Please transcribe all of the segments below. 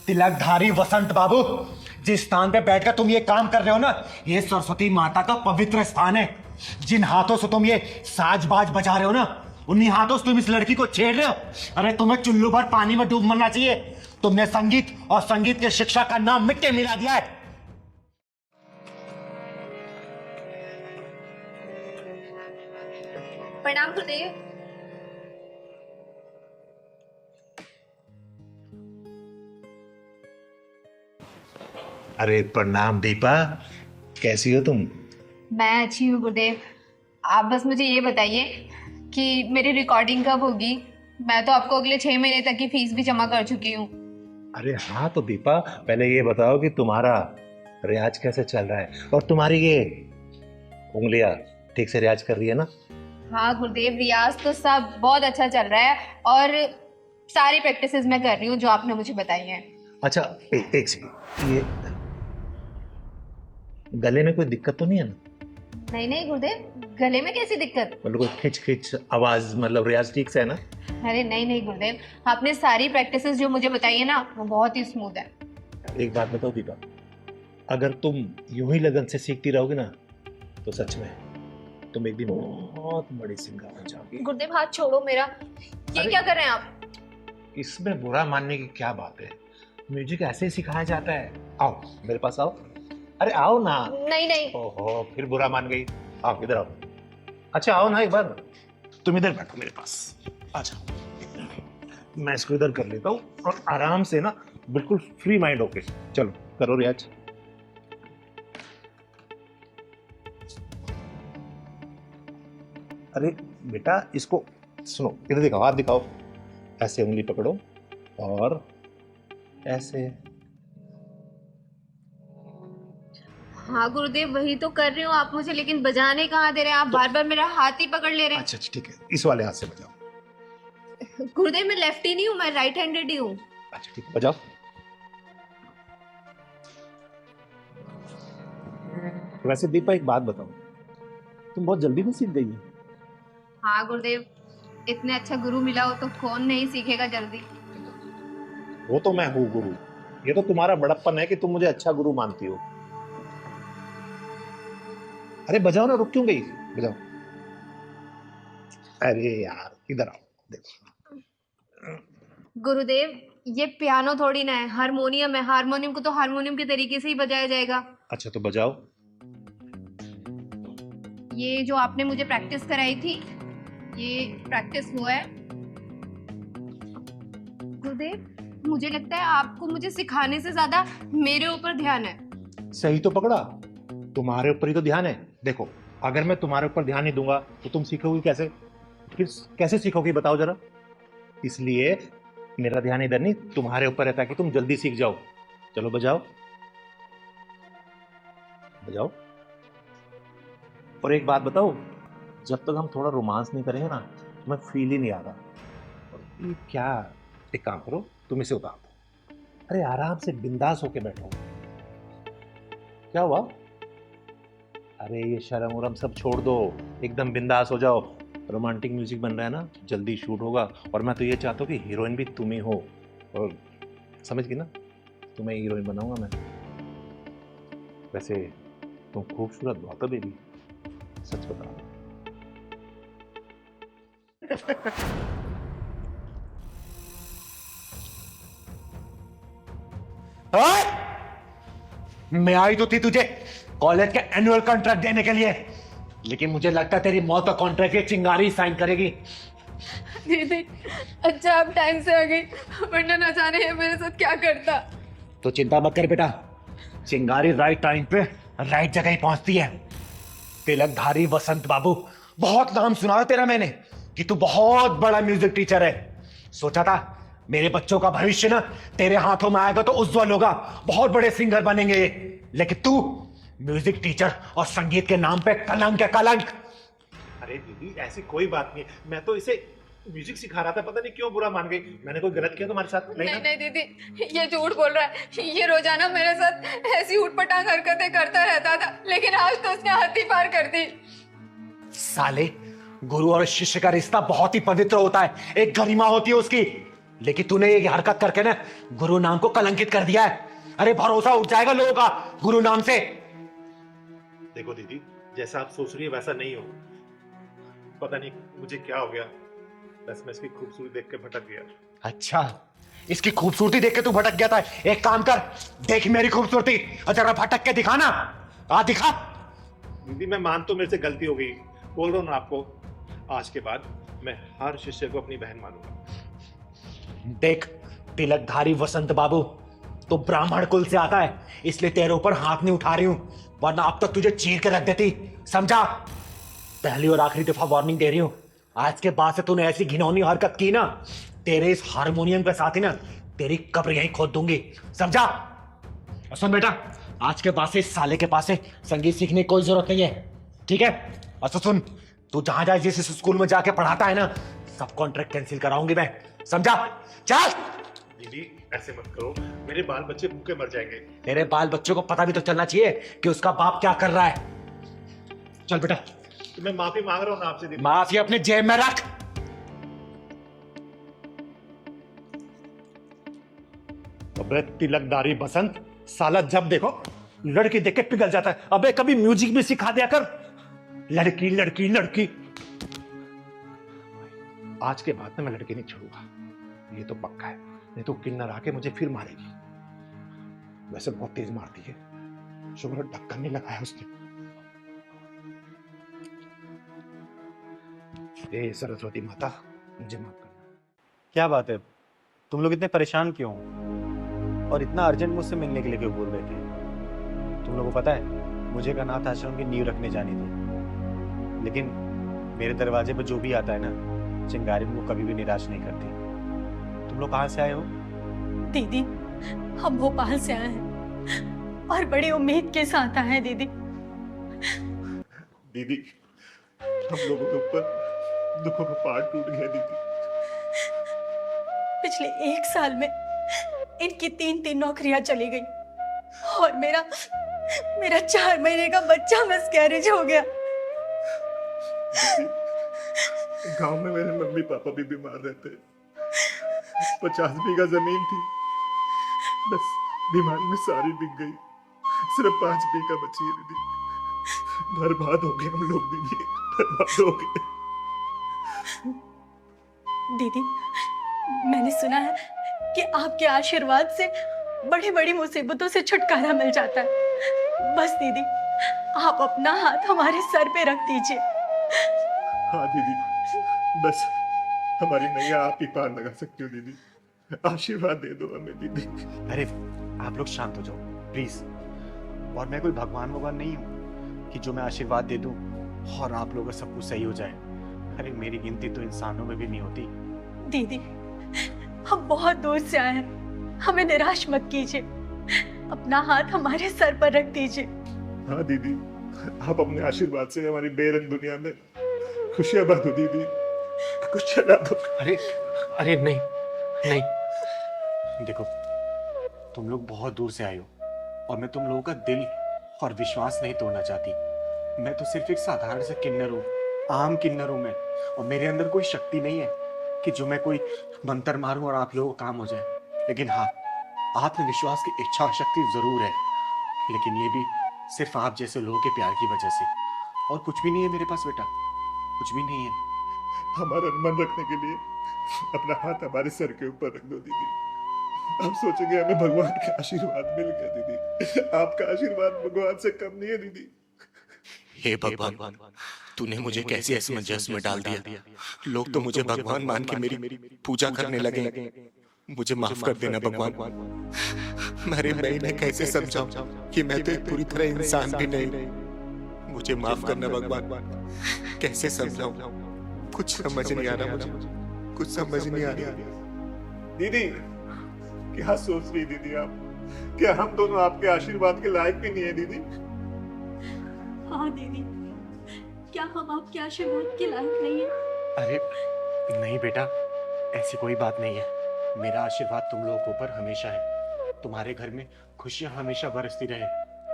तिलकधारी वसंत बाबू, जिस स्थान पे बैठकर तुम ये काम कर रहे हो ना, ये सरस्वती माता का पवित्र स्थान है। जिन हाथों से तुम ये साज-बाज बजा रहे हो ना, उन्हीं हाथों से तुम इस लड़की को छेड़ रहे हो। अरे तुम्हें चुल्लू भर पानी में डूब मरना चाहिए। तुमने संगीत और संगीत की शिक्षा का नाम मिट्टी मिला दिया है। प्रणाम गुरुदेव। अरे प्रणाम दीपा, कैसी हो तुम? मैं अच्छी हूँ गुरुदेव। आप बस मुझे ये बताइए कि मेरी रिकॉर्डिंग कब होगी। मैं तो आपको अगले 6 महीने तक की फीस भी जमा कर चुकी हूँ। अरे हाँ, तो दीपा पहले ये बताओ कि तुम्हारा रियाज कैसे चल रहा है और तुम्हारी ये उंगलियां ठीक से रियाज कर रही है ना? हाँ गुरुदेव, रियाज तो सब बहुत अच्छा चल रहा है और सारी प्रैक्टिसेस मैं कर रही हूँ जो आपने मुझे बताई हैं। अच्छा, एक सेकंड, ये गले में कोई दिक्कत तो नहीं है ना? नहीं नहीं गुरुदेव, गले में कैसी दिक्कत? मतलब कोई खिंच खिंच आवाज, मतलब रियाज ठीक से है ना? अरे नहीं नहीं गुरुदेव, आपने सारी प्रैक्टिसेस जो मुझे बताई है ना, वो बहुत ही स्मूथ है। एक बात बताओ दीपा, अगर तुम यूं ही लगन से सीखती रहोगी ना, तो सच में तुम एक दिन बहुत बड़ी सिंगर बन जाओगी। गुरुदेव हाथ छोड़ो मेरा। ये क्या कर रहे हैं आप? इसमें बुरा मानने की क्या बात है? म्यूजिक ऐसे ही सिखाया जाता है। आओ मेरे पास आओ। अरे आओ ना। नहीं नहीं। ओहो, फिर बुरा मान गई। आओ इधर आओ। अच्छा आओ ना एक बार। तुम इधर बैठो मेरे पास। अच्छा, मैं इसको इधर कर लेता हूँ और आराम से ना, बिल्कुल फ्री माइंड होके चलो करो रियाज। अरे बेटा, इसको सुनो, इधर दिखाओ, हाथ दिखाओ। ऐसे उंगली पकड़ो और ऐसे। हाँ गुरुदेव, वही तो कर रही हूँ आप मुझे, लेकिन बजाने कहाँ दे रहे हैं आप? बार बार मेरा हाथ ही पकड़ ले रहे हैं। अच्छा ठीक है, इस वाले हाथ से बजाओ। गुरुदेव मैं लेफ्टी नहीं हूँ, मैं राइट हैंडेड ही हूँ। अच्छा ठीक है, बजाओ। वैसे दीपा एक बात बताओ, तुम बहुत जल्दी में सीख गई हो। हाँ गुरुदेव, इतने अच्छा गुरु मिला हो तो कौन नहीं सीखेगा जल्दी। वो तो मैं हूँ गुरु, ये तो तुम्हारा बड़प्पन है कि तुम मुझे अच्छा गुरु मानती हो। अरे बजाओ ना, रुक क्यों गई? बजाओ। अरे यार इधर आओ, देखो। गुरुदेव ये पियानो थोड़ी ना है, हारमोनियम है। हारमोनियम को तो हारमोनियम के तरीके से ही बजाया जाएगा। अच्छा तो बजाओ। ये जो आपने मुझे प्रैक्टिस कराई थी, ये प्रैक्टिस हुआ है। गुरुदेव मुझे लगता है आपको मुझे सिखाने से ज्यादा मेरे ऊपर ध्यान है। सही तो पकड़ा, तुम्हारे ऊपर ही तो ध्यान है। देखो, अगर मैं तुम्हारे ऊपर ध्यान नहीं दूंगा तो तुम सीखोगी कैसे? फिर कैसे सीखोगी बताओ जरा। इसलिए मेरा ध्यान इधर नहीं, तुम्हारे ऊपर है, ताकि तुम जल्दी सीख जाओ। चलो बजाओ, बजाओ। और एक बात बताओ, जब तक हम थोड़ा रोमांस नहीं करेंगे ना, तुम्हें फील ही नहीं आ रहा। और ये क्या, एक काम करो, तुम इसे उतार दो। अरे आराम से बिंदास होके बैठो। क्या हुआ? अरे ये शर्म उरम सब छोड़ दो, एकदम बिंदास हो जाओ। रोमांटिक म्यूजिक बन रहा है ना, जल्दी शूट होगा। और मैं तो ये चाहता हूँ कि हीरोइन भी तुम ही हो। और समझ गई ना, तुम्हें हीरोइन बनाऊंगा मैं। वैसे तुम खूबसूरत बहुत हो बेबी, सच बता। मैं आई तो थी तुझे कॉलेज के एनुअल कॉन्ट्रैक्ट देने के लिए, लेकिन मुझे लगता है तेरी मौत का कॉन्ट्रैक्ट ये चिंगारी साइन करेगी। दीदी अच्छा आप टाइम से आ गई, वरना न जाने ये मेरे साथ क्या करता। तो चिंता मत कर बेटा, चिंगारी राइट टाइम पे राइट जगह ही पहुंचती है। तिलकधारी वसंत बाबू, बहुत नाम सुना है तेरा मैंने कि तू बहुत बड़ा म्यूजिक टीचर है। सोचा था मेरे बच्चों का भविष्य ना तेरे हाथों में आएगा तो उज्जवल होगा, बहुत बड़े सिंगर बनेंगे ये। लेकिन तू म्यूजिक टीचर और संगीत के नाम पे कलंक है, कलंक। अरे दीदी ऐसी कोई बात नहीं, मैं तो इसे म्यूजिक सिखा रहा था, पता नहीं क्यों बुरा मान गई। मैंने कोई गलत किया तुम्हारे साथ? नहीं नहीं दीदी, ये झूठ बोल रहा है। ये रोजाना मेरे साथ ऐसी उठपटांग हरकतें करता रहता था, लेकिन आज तो उसने हद ही पार कर दी। साले, गुरु और शिष्य का रिश्ता बहुत ही पवित्र होता है, एक गरिमा होती है उसकी। लेकिन तूने ये हरकत करके ना गुरु नाम को कलंकित कर दिया है। अरे भरोसा उठ जाएगा लोगों का गुरु नाम से। देखो दीदी, जैसा आप सोच रही है वैसा नहीं हो। पता नहीं मुझे क्या हो गया, बस मैं इसकी खूबसूरती देख के भटक गया। अच्छा, इसकी खूबसूरती देख के तू भटक गया था। एक काम कर, देख मेरी खूबसूरती और जरा भटक के दिखा ना। आ दिखा। दीदी मैं मान तो मेरे से गलती हो गई, बोल रहा हूँ ना आपको, आज के बाद मैं हर शिष्य को अपनी बहन मानूंगा। देख तिलकधारी वसंत बाबू, तो ब्राह्मण कुल से आता है, इसलिए तेरे ऊपर हाथ नहीं उठा रही हूं, वरना अब तक तुझे चीर के रख देती। समझा? पहली और आखिरी दफा वार्निंग दे रही हूं, आज के बाद से तूने ऐसी घिनौनी हरकत की ना, तेरे इस हारमोनियम के साथ ही ना तेरी कब्र यहीं खोद दूंगी। समझा? और सुन बेटा, आज के बाद से इस साले के पास से संगीत सीखने की कोई जरूरत नहीं है, ठीक है? और तो सुन, तू जहां जाए जिस स्कूल में जाके पढ़ाता है ना, सब कॉन्ट्रैक्ट कैंसिल कराऊंगी मैं। समझा? चल। दीदी ऐसे मत करो, मेरे बाल बच्चे भूखे मर जाएंगे। तेरे बाल बच्चों को पता भी तो चलना चाहिए कि उसका बाप क्या कर रहा है। चल बेटा। तो मैं माफी मांग रहा हूँ ना आपसे दीदी। माफी अपने जेब में रख। अबे तिलकधारी बसंत, साला जब देखो लड़की देख के पिघल जाता है। अबे कभी म्यूजिक भी सिखा दिया कर। लड़की लड़की लड़की। आज के बाद में मैं लड़की नहीं छोड़ूंगा, ये तो पक्का है। नहीं तो किन्नर आके मुझे फिर मारेगी। वैसे बहुत तेज मारती है, शुक्र ढक्कन नहीं लगाया उसने। हे सरस्वती माता, मुझे माफ करना। क्या बात है, तुम लोग इतने परेशान क्यों और इतना अर्जेंट मुझसे मिलने के लिए क्यों बोल रहे थे? तुम लोगों को पता है मुझे का अनाथ आश्रम की नींव रखने जानी थी, लेकिन मेरे दरवाजे पर जो भी आता है ना, चिंगारी को कभी भी निराश नहीं करती। तुम लोग कहाँ से आए हो? दीदी, हम भोपाल से आए हैं और बड़ी उम्मीद के साथ आए हैं दीदी। दीदी हम लोगों के ऊपर दुखों का पहाड़ टूट गया दीदी। पिछले 1 साल में इनकी 3 नौकरियां चली गई और मेरा 4 महीने का बच्चा मिसकैरेज हो गया। गांव में मेरे मम्मी पापा भी बीमार रहते, 50 बीघा जमीन थी, बस बीमारी में सारी बिक गई, सिर्फ 5 बीघा बची है दीदी। बर्बाद हो गए हम लोग दीदी, बर्बाद हो गए। दीदी, मैंने सुना है कि आपके आशीर्वाद से बड़ी बड़ी मुसीबतों से छुटकारा मिल जाता है। बस दीदी, आप अपना हाथ हमारे सर पे रख दीजिए। हाँ दीदी, बस हमारी नैया आप ही पार लगा सकती हो दीदी। आशीर्वाद दे दो हमें दीदी। अरे आप लोग शांत हो जाओ प्लीज। और मैं कोई भगवान नहीं हूँ कि जो मैं आशीर्वाद दे दूं और आप लोगों का सब कुछ सही हो जाए। अरे मेरी गिनती तो इंसानों में भी नहीं होती। दीदी, हम बहुत दूर से आए हैं, हमें निराश मत कीजिए। अपना हाथ हमारे सर पर रख दीजिए। हाँ दीदी, आप अपने आशीर्वाद से हमारी बेरंग दुनिया में खुशियां बांटो दीदी, खुशियां बांटो। अरे नहीं नहीं, देखो तुम लोग बहुत दूर से आए हो और मैं तुम लोगों का दिल और विश्वास नहीं तोड़ना चाहती। मैं तो सिर्फ एक साधारण सा किन्नर हूँ, आम किन्नर हूँ मैं, और मेरे अंदर कोई शक्ति नहीं है कि जो मैं कोई मंत्र मारूं और आप लोगों को काम हो जाए। लेकिन हाँ, आत्मविश्वास की इच्छा और शक्ति जरूर है, लेकिन ये भी सिर्फ आप जैसे लोगों के प्यार की वजह से। और कुछ भी नहीं है मेरे पास बेटा, कुछ भी नहीं है। हमारा मन रखने के लिए अपना हाथ हमारे सर के ऊपर रख दो दीदी। आप सोचेंगे हमें भगवान का आशीर्वाद मिल गया दीदी। आपका आशीर्वाद भगवान से कम नहीं है दीदी। हे भगवान, तूने मुझे कैसे असमंजस में डाल दिया। लोग तो मुझे भगवान मान के मेरी पूजा करने लगे। मुझे माफ कर देना भगवान। मैं इन्हें कैसे समझाऊं कि मैं तो एक पूरी तरह इंसान भी नहीं। मुझे माफ करना भगवान, कैसे समझाऊं? कुछ समझ नहीं आ रहा मुझे, कुछ समझ नहीं आ रहा। दीदी क्या सोच रही दीदी आप? क्या हम दोनों आपके आशीर्वाद के लायक भी नहीं है दीदी? हाँ दीदी, क्या हम आपके आशीर्वाद के लायक नहीं हैं? अरे नहीं बेटा, ऐसी कोई बात नहीं है। मेरा आशीर्वाद तुम लोगों के ऊपर हमेशा है। तुम्हारे घर में खुशियां हमेशा बरसती रहे,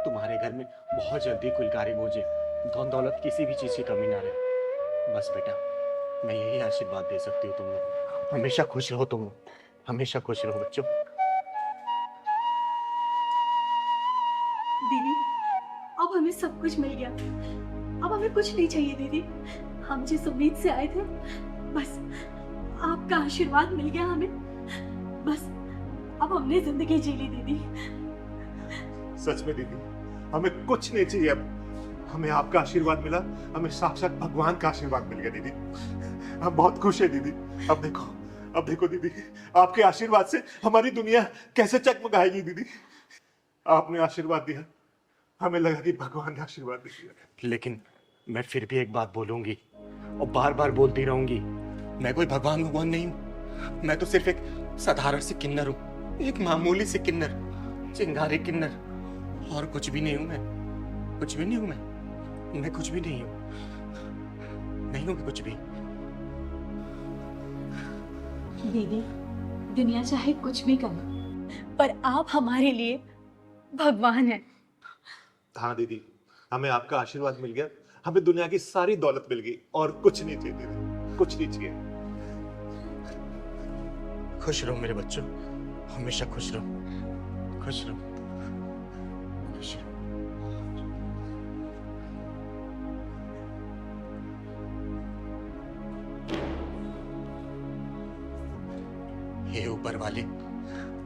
तुम्हारे घर में बहुत जल्दी कुलकारी गूंजे, धन दौलत किसी भी चीज की कमी ना रहे। बस बेटा, मैं यही आशीर्वाद दे सकती हूँ तुम लोग। हमेशा खुश रहो तुम लोग। हमेशा खुश रहो बच्चों। दीदी अब हमें सब कुछ मिल गया, अब हमें कुछ नहीं चाहिए दीदी। हम जिस उम्मीद से आए थे बस आपका आशीर्वाद मिल गया हमें, बस अब हमने जिंदगी जी ली दीदी। सच में दीदी, हमें कुछ नहीं चाहिए अब। हमें आपका आशीर्वाद मिला, हमें साक्षात भगवान का आशीर्वाद मिल गया दीदी। हम बहुत खुश है दीदी। अब देखो दीदी, आपके आशीर्वाद से हमारी दुनिया कैसे चकमकाएगी दीदी। आपने आशीर्वाद दिया, हमें लगा कि भगवान ने आशीर्वाद दिया। लेकिन मैं फिर भी एक बात बोलूंगी और बार बार बोलती रहूंगी। मैं कोई भगवान नहीं हूँ। मैं तो सिर्फ एक साधारण सी किन्नर हूँ, एक मामूली सी किन्नर, चिंगारी किन्नर, और कुछ भी नहीं हूँ। मैं कुछ भी नहीं हूँ। मैं कुछ भी नहीं हूँ। नहीं हूँ कुछ भी। दीदी दुनिया चाहे कुछ भी करे, पर आप हमारे लिए भगवान हैं। हाँ दीदी, हमें आपका आशीर्वाद मिल गया, हमें दुनिया की सारी दौलत मिल गई और कुछ नहीं चाहिए दीदी, कुछ नहीं चाहिए। खुश रहो मेरे बच्चों, हमेशा खुश रहो, खुश रहो, खुश रहो। हे ऊपर वाले,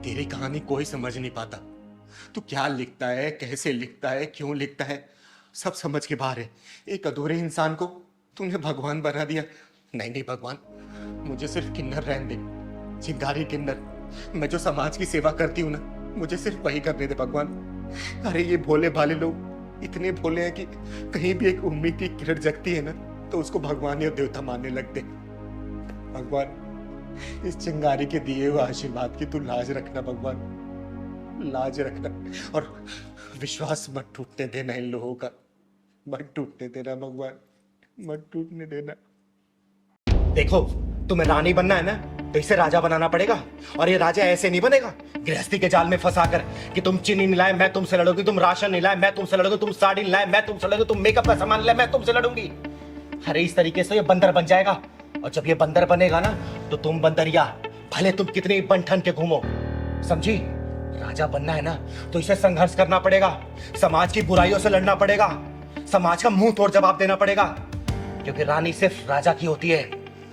तेरी कहानी कोई समझ नहीं पाता। तू क्या लिखता है, कैसे लिखता है, क्यों लिखता है, सब समझ के बाहर है। एक अधूरे इंसान को तूने भगवान बना दिया। नहीं भगवान, मुझे सिर्फ किन्नर रहने दे, चिंगारी किन्नर। मैं जो समाज की सेवा करती हूँ ना, मुझे सिर्फ वही करने दे भगवान। अरे ये भोले भाले लोग इतने भोले हैं कि कहीं भी एक उम्मीद की किरण जगती है ना, तो उसको भगवान या देवता मानने लगते। भगवान, इस चिंगारी के दिए हुए आशीर्वाद की तू लाज रखना भगवान, लाज रखना। और विश्वास मत टूटने देना इन लोगों का, मत टूटने देना भगवान, मत टूटने देना। देखो, तुम्हें रानी बनना है ना, तो इसे राजा बनाना पड़ेगा। और ये राजा ऐसे नहीं बनेगा गृहस्थी के जाल में फंसा कर कि तुम चीनी नहीं लाए मैं तुमसे लड़ूंगी, तुम राशन नहीं लाए मैं तुमसे लड़ूंगी, तुम साड़ी नहीं लाए मैं तुमसे लड़ूंगी, तुम मेकअप का सामान लाए मैं तुमसे लड़ूंगी। अरे इस तरीके से ये बंदर बन जाएगा। और जब ये बंदर बनेगा ना, तो तुम बंदरिया, भले तुम कितनी बन-ठन के घूमो, समझी? राजा बनना है ना, तो इसे संघर्ष करना पड़ेगा, समाज की बुराइयों से लड़ना पड़ेगा, समाज का मुंह तोड़ जवाब देना पड़ेगा। क्योंकि रानी सिर्फ राजा की होती है,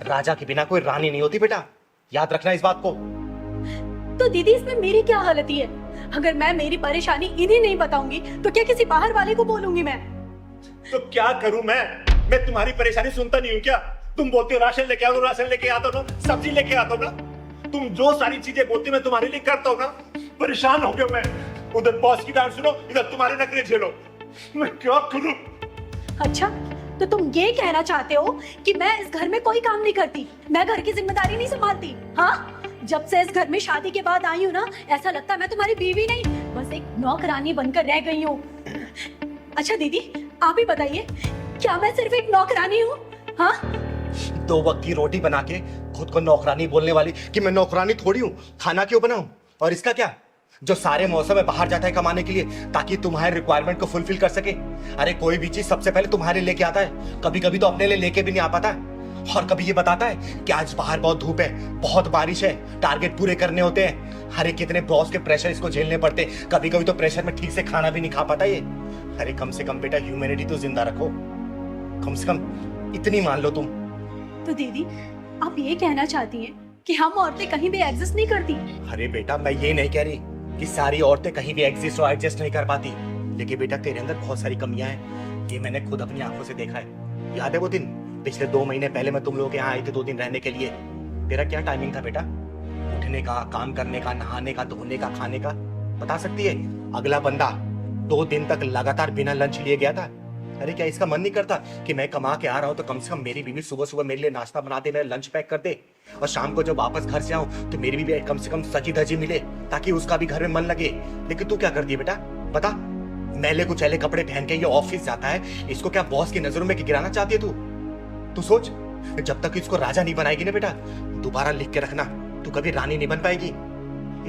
राजा के बिना कोई रानी नहीं होती बेटा, याद रखना इस बात को। तो दीदी इसमें मेरी क्या हालती है? अगर मैं मेरी परेशानी इन्हें नहीं बताऊंगी तो क्या किसी बाहर वाले को बोलूंगी मैं? तो क्या करूं मैं तुम्हारी परेशानी सुनता नहीं हूं क्या? तुम बोलते हो राशन लेके आओ, राशन लेके आता हूं ना, सब्जी लेके आता हूं ना, तुम जो सारी चीजें बोलती मैं तुम्हारे लिए करता हूं ना। परेशान हो गया मैं, उधर बॉस की डांट सुनो, इधर तुम्हारे नखरे झेलो, मैं क्या करूं? अच्छा, तो तुम ये कहना चाहते हो कि मैं इस घर में कोई काम नहीं करती, मैं घर की जिम्मेदारी नहीं संभालती? हाँ, जब से इस घर में शादी के बाद आई हूँ ना, ऐसा लगता है मैं तुम्हारी बीवी नहीं, बस एक नौकरानी बनकर रह गई हूँ। अच्छा दीदी, आप ही बताइए, क्या मैं सिर्फ एक नौकरानी हूँ? हाँ, 2 वक्त की रोटी बना के खुद को नौकरानी बोलने वाली कि मैं नौकरानी थोड़ी हूँ, खाना क्यों बनाऊं? और इसका क्या, जो सारे मौसम में बाहर जाता है कमाने के लिए ताकि तुम्हारे रिक्वायरमेंट को फुलफिल कर सके। अरे कोई भी चीज सबसे पहले तुम्हारे लेके आता है, कभी कभी तो अपने लिए लेके भी नहीं आ पाता है। और कभी ये बताता है कि आज बाहर बहुत धूप है, बहुत बारिश है, टारगेट पूरे करने होते हैं। अरे कितने बॉस के प्रेशर इसको झेलने पड़ते, कभी कभी तो प्रेशर में ठीक से खाना भी नहीं खा पाता ये। अरे कम से कम बेटा ह्यूमैनिटी तो जिंदा रखो, कम से कम इतनी मान लो तुम। तो दीदी आप ये कहना चाहती हैं कि हम औरतें कहीं भी एग्जिस्ट नहीं करती? अरे बेटा मैं ये नहीं कह रही कि सारी औरतें कहीं भी एग्जिस्ट और एडजस्ट नहीं कर पाती, लेकिन बेटा तेरे अंदर बहुत सारी कमियां हैं, ये मैंने खुद अपनी आंखों से देखा है। याद है वो दिन पिछले 2 महीने पहले मैं तुम लोगों के यहाँ आई थी 2 दिन रहने के लिए? तेरा क्या टाइमिंग था बेटा, उठने का, काम करने का, नहाने का, धोने का, खाने का? बता सकती है? अगला बंदा 2 दिन तक लगातार बिना लंच लिए गया था। अरे क्या इसका मन नहीं करता कि मैं कमा के आ रहा हूं तो कम से कम मेरी बीवी सुबह सुबह मेरे लिए नाश्ता बना दे, मेरा लंच पैक कर दे, और शाम को जब वापस घर से आऊं तो मेरी बीवी कम से कम सजी धजी मिले ताकि उसका भी घर में मन लगे। लेकिन तू क्या करती है बेटा, बता? मैले कुचैले कपड़े पहन के ये ऑफिस जाता है, इसको क्या बॉस की नजरों में गिराना चाहती है तू? तू सोच, जब तक इसको राजा नहीं बनाएगी ना बेटा, दोबारा लिख के रखना, तू कभी रानी नहीं बन पाएगी।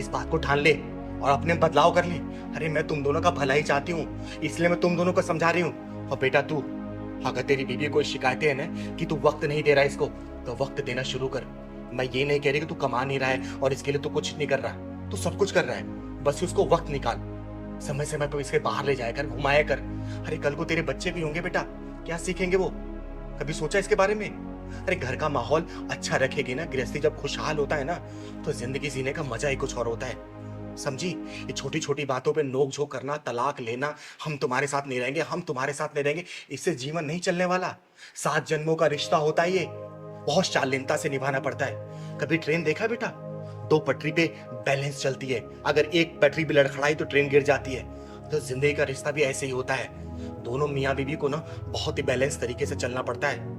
इस बात को ठान ले और अपने बदलाव कर ले। अरे मैं तुम दोनों का भला ही चाहती हूँ, इसलिए मैं तुम दोनों को समझा रही हूँ। और बेटा तू, अगर तेरी बीवी कोई शिकायतें है ना कि तू वक्त नहीं दे रहा इसको, तो वक्त देना शुरू कर। मैं ये नहीं कह रही कि तू कमा नहीं रहा है और इसके लिए तू कुछ नहीं कर रहा, तू सब कुछ कर रहा है, बस उसको वक्त निकाल, समय समय पर इसके बाहर ले जाया कर, घुमाया कर। अरे कल को तेरे बच्चे भी होंगे बेटा, क्या सीखेंगे वो? कभी सोचा इसके बारे में? अरे घर का माहौल अच्छा रखेगी ना, गृहस्थी जब खुशहाल होता है ना तो जिंदगी जीने का मजा ही कुछ और होता है, समझी? ये छोटी छोटी बातों पे नोक झोंक करना, तलाक लेना, हम तुम्हारे साथ नहीं रहेंगे, हम तुम्हारे साथ नहीं रहेंगे, इससे जीवन नहीं चलने वाला। 7 जन्मों का रिश्ता होता है ये, बहुत शालीनता से निभाना पड़ता है। कभी ट्रेन देखा बेटा? 2 पटरी पे बैलेंस चलती है, अगर एक पटरी भी लड़खड़ाई तो ट्रेन गिर जाती है। तो जिंदगी का रिश्ता भी ऐसे ही होता है, दोनों मियाँ बीवी को ना बहुत ही बैलेंस तरीके से चलना पड़ता है।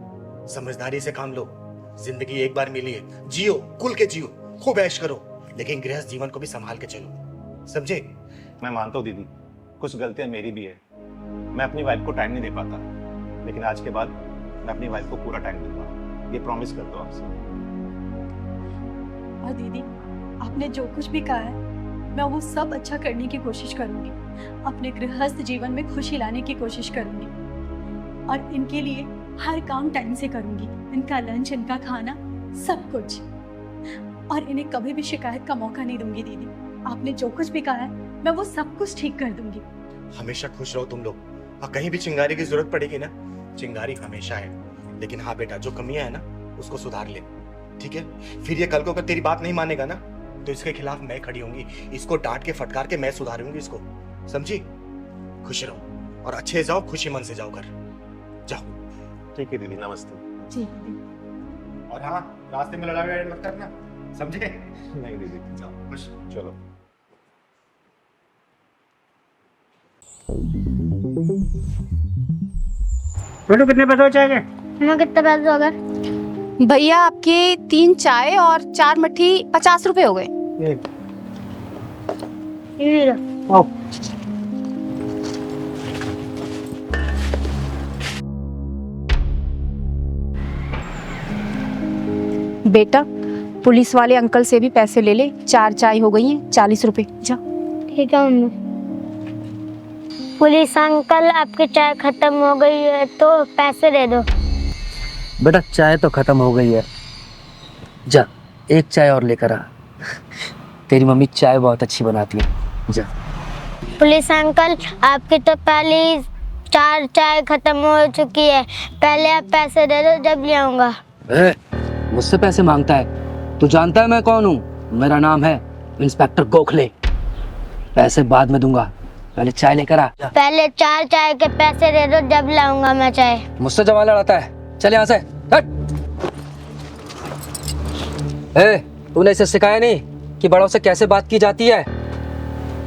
समझदारी से काम लो, जिंदगी एक बार मिली है, जियो, खुल के जियो, खूब ऐश करो, लेकिन गृहस्थ जीवन को भी संभाल के चलो, समझे? मैं मानता हूँ दीदी, कुछ गलतियां मेरी भी है, मैं अपनी वाइफ को टाइम नहीं दे पाता, लेकिन आज के बाद मैं अपनी वाइफ को पूरा टाइम दूंगा, ये प्रॉमिस करता हूँ आपसे। और दीदी, आपने जो कुछ भी कहा है मैं वो सब अच्छा करने की कोशिश करूंगी, अपने गृहस्थ जीवन में खुशी लाने की कोशिश करूंगी और इनके लिए हर काम टाइम से करूंगी, इनका लंच, इनका खाना, सब कुछ, और इन्हें कभी भी शिकायत का मौका नहीं दूंगी। दीदी, आपने जो कुछ भी कहा है मैं वो सब कुछ ठीक कर दूंगी। हमेशा खुश रहो तुम लोग, और कहीं भी चिंगारी की जरूरत पड़ेगी ना, चिंगारी हमेशा है, लेकिन हाँ बेटा, जो कमियां है ना उसको सुधार ले, ठीक है? फिर ये कल को अगर तेरी बात नहीं मानेगा ना तो इसके खिलाफ मैं खड़ी होंगी, इसको डांट के फटकार के मैं सुधारूंगी इसको, समझी? खुश रहो और अच्छे जाओ, खुशी मन से जाओ घर, जाओ। ठीक है दीदी, नमस्ते। जी दीदी। और हाँ, रास्ते में लड़ाई मत करना, समझे? नहीं दीदी, जाओ, खुश। चलो। बेटू कितने पैसे हो चाय के? हमें कितने पैसे हो गए? भैया आपके 3 चाय और 4 मट्ठी 50 रुपए हो गए। ये लो। आओ। बेटा, पुलिस वाले अंकल से भी पैसे ले ले, 4 चाय हो गई हैं 40 रुपए, जा। ठीक है मम्मी। पुलिस अंकल, आपकी चाय खत्म हो गई है तो पैसे दे दो। बेटा चाय तो खत्म हो गई है, जा एक चाय और लेकर आ, तेरी मम्मी चाय बहुत अच्छी बनाती है, जा। पुलिस अंकल, आपकी तो पहले 4 चाय खत्म हो चुकी है, पहले आप पैसे दे दो, जब ले आऊंगा। मुझसे पैसे मांगता है? तू जानता है मैं कौन हूँ? मेरा नाम है इंस्पेक्टर गोखले। पैसे बाद में दूंगा, पहले चाय लेकर आ। पहले 4 चाय के पैसे दे दो, जब लाऊंगा मैं चाय। मुझसे जवान लड़ाता है, चल यहाँ से हट। तूने इसे सिखाया नहीं कि बड़ों से कैसे बात की जाती है?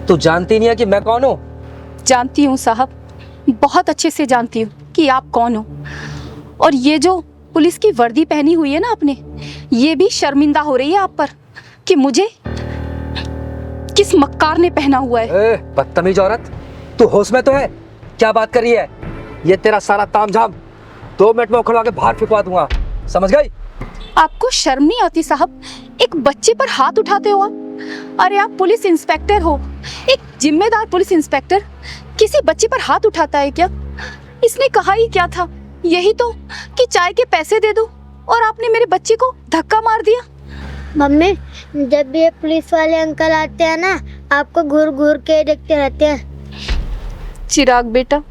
तू जानती नहीं है कि मैं कौन हूँ? जानती हूँ साहब, बहुत अच्छे से जानती हूँ कि आप कौन हो, और ये जो पुलिस की वर्दी पहनी हुई है ना आपने, ये भी शर्मिंदा हो रही है आप पर कि मुझे किस मक्कार ने पहना हुआ है। बदतमीज औरत, तू होश में तो है? क्या बात कर रही है? ये तेरा सारा तामझाम 2 मिनट में उखड़वा के बाहर फेंकवा दूंगा, समझ गई? आपको शर्म नहीं आती साहब? एक बच्चे पर हाथ उठाते हो आप? अरे आप पुलिस इंस्पेक्टर हो, एक जिम्मेदार पुलिस इंस्पेक्टर किसी बच्चे पर हाथ उठाता है क्या? इसने कहा ही क्या था? यही तो कि चाय के पैसे दे दो, और आपने मेरे बच्चे को धक्का मार दिया। मम्मी, जब भी ये पुलिस वाले अंकल आते हैं ना, आपको घूर घूर के देखते रहते हैं। चिराग बेटा,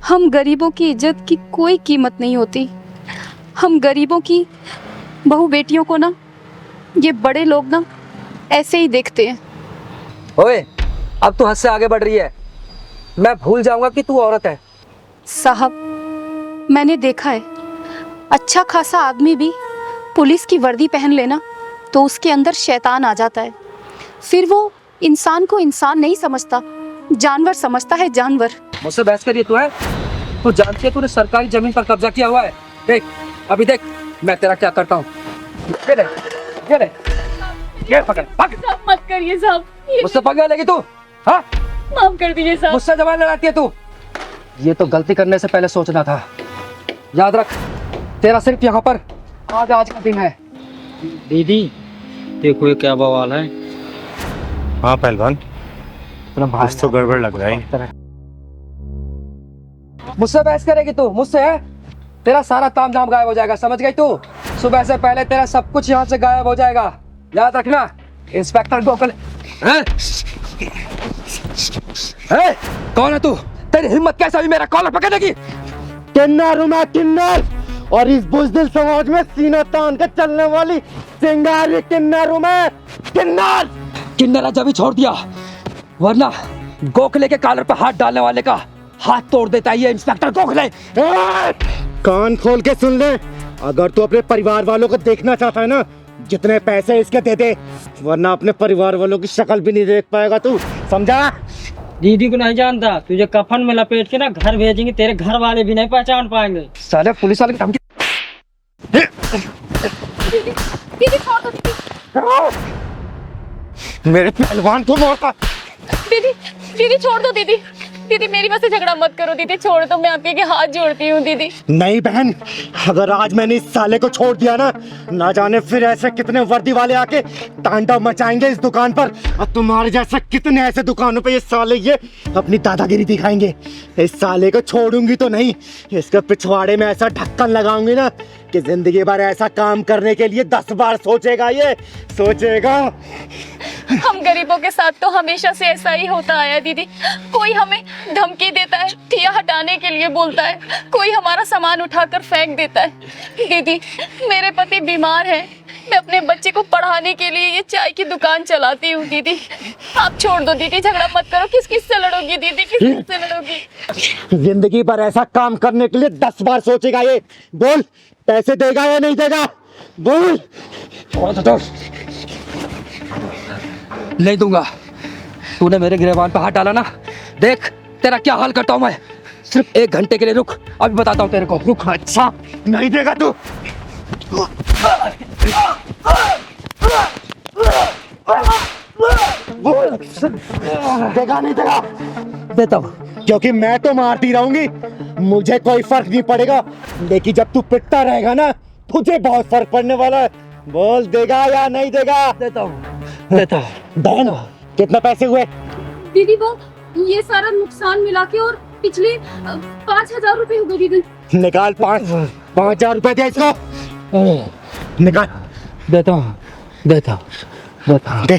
हम गरीबों की इज्जत की कोई कीमत नहीं होती। हम गरीबों की बहू बेटियों को ना ये बड़े लोग ना ऐसे ही देखते हैं। ओए, अब तू हद से आगे बढ़ रही है, मैं भूल जाऊंगा कि तू औरत है। साहब, मैंने देखा है, अच्छा खासा आदमी भी पुलिस की वर्दी पहन लेना तो उसके अंदर शैतान आ जाता है, फिर वो इंसान को इंसान नहीं समझता, जानवर समझता है, जानवर। मुझसे बहस करिए तू है? तू जानती है तूने सरकारी जमीन पर कब्जा किया हुआ है? देख, अभी देख मैं तेरा क्या करता हूँ। ये ले, ये पकड़, पकड़। मत करिए साहब, मुझसे पकड़ लेगी तू? हाँ, माफ कर दीजिए साहब। मुझसे जवान लड़ाती है तू? ये तो गलती करने से पहले सोचना था। याद रख, तेरा सिर्फ यहाँ पर आज का दिन है। दीदी देखो ये क्या बवाल है। हाँ पहलवान, कुछ तो गड़बड़ लग रहा है। मुझसे बहस करेगी तू? मुझसे है? तेरा सारा तामझाम गायब हो जाएगा, समझ गई तू? सुबह से पहले तेरा सब कुछ यहाँ से गायब हो जाएगा, याद रखना। इंस्पेक्टर गोखले। हैं? कौन है तू? तेरी हिम्मत कैसे हुई मेरा कॉलर पकड़ने की? किन्नर हूं मैं, किन्नर, और इस बुज़दिल समाज में सीना तान के चलने वाली चिंगारी किन्नर हूं मैं, किन्नर। किन्नर जब ही छोड़ दिया, वरना गोखले के कॉलर पर हाथ डालने वाले का हाथ तोड़ देता है ये इंस्पेक्टर गोखले। कान खोल के सुन ले, अगर तू अपने परिवार वालों को देखना चाहता है ना, जितने पैसे इसके दे दे, वरना अपने परिवार वालों की शक्ल भी नहीं देख पाएगा तू, समझा? दीदी को नहीं जानता, तुझे कफन में लपेट के ना घर भेजेंगे, तेरे घर वाले भी नहीं पहचान पाएंगे। साले पुलिस वाले की धमकी। दीदी छोड़ दो दीदी। मेरे पहलवान को मारता। दीदी दीदी छोड़ दो दीदी। दीदी मेरी वजह से झगड़ा मत करो दीदी, छोड़ दो, मैं आपके के हाथ जोड़ती हूँ दीदी। नहीं बहन, अगर आज मैंने इस साले को छोड़ दिया ना जाने फिर ऐसे कितने वर्दी वाले आके तांडव मचाएंगे इस दुकान पर, और तुम्हारे जैसे कितने ऐसे दुकानों पे ये साले ये अपनी दादागिरी दिखाएंगे। इस साले को छोड़ूंगी तो नहीं, इसके पिछवाड़े में ऐसा ढक्कन लगाऊंगी ना कि जिंदगी भर ऐसा काम करने के लिए 10 बार सोचेगा, ये सोचेगा। हम गरीबों के साथ तो हमेशा से ऐसा ही होता आया दीदी। कोई हमें धमकी देता है, ठिया हटाने के लिए बोलता है, कोई हमारा सामान उठाकर फेंक देता है। दीदी मेरे पति बीमार हैं, मैं अपने बच्चे को पढ़ाने के लिए ये चाय की दुकान चलाती हूँ। दीदी आप छोड़ दो दीदी, झगड़ा मत करो। किस किस से लड़ोगी दीदी, किस किस से लड़ोगी? जिंदगी भर ऐसा काम करने के लिए 10 बार सोचेगा ये। बोल, पैसे देगा या नहीं देगा? बोल। नहीं दूंगा। तूने मेरे गिरबान पे हाथ डाला ना, देख तेरा क्या हाल करता हूं मैं। सिर्फ 1 घंटे के लिए रुक, अभी बताता हूं तेरे को। रुक। अच्छा नहीं देगा तू? बोल, देगा नहीं देगा? देता हूं। क्योंकि मैं तो मारती रहूंगी, मुझे कोई फर्क नहीं पड़ेगा, लेकिन जब तू पिटता रहेगा ना, तुझे बहुत फर्क पड़ने वाला है। बोल, देगा या नहीं देगा? देता हूं, देता हूं। बहन कितने पैसे हुए? दीदी वो ये सारा नुकसान मिला के और पिछले 5,000 रुपए हो गए दीदी। निकाल। 5,000 रुपए दे इसको, निकाल। देता हूं, देता हूं, देता हूं, दे।